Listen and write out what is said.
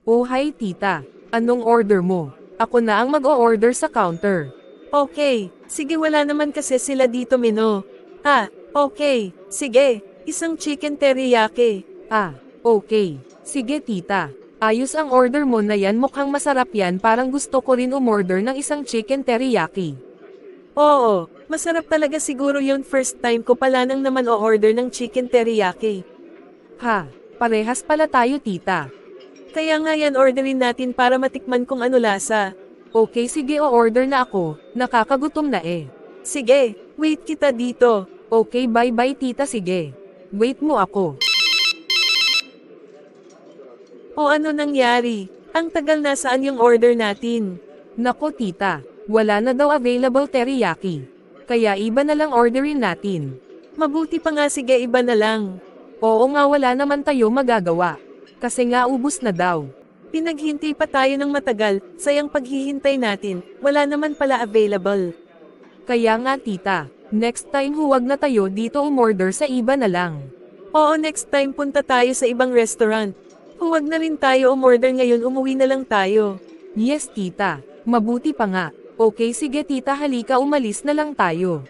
Oh hi tita, anong order mo? Ako na ang mag-o-order sa counter. Okay, sige wala naman kasi sila dito menu. Okay, sige, isang chicken teriyaki. Okay. Sige tita. Ayos ang order mo na yan, mukhang masarap yan, parang gusto ko rin umorder ng isang chicken teriyaki. Oo, masarap talaga siguro yun, first time ko pala nang naman o-order ng chicken teriyaki. Parehas pala tayo tita. Kaya nga yan orderin natin para matikman kung ano lasa. Okay sige, o-order na ako, nakakagutom na eh. Sige, wait kita dito. Okay bye bye tita, sige. Wait mo ako. O ano nangyari? Ang tagal, nasaan yung order natin? Nako tita, wala na daw available teriyaki. Kaya iba na lang orderin natin. Mabuti pa nga, sige iba na lang. Oo nga, wala naman tayo magagawa. Kasi nga ubos na daw. Pinaghintay pa tayo ng matagal, sayang paghihintay natin, wala naman pala available. Kaya nga tita, next time huwag na tayo dito umorder, sa iba na lang. Oo, next time punta tayo sa ibang restaurant. Huwag na rin tayo umorder ngayon, umuwi na lang tayo. Yes tita, mabuti pa nga. Okay sige tita, halika umalis na lang tayo.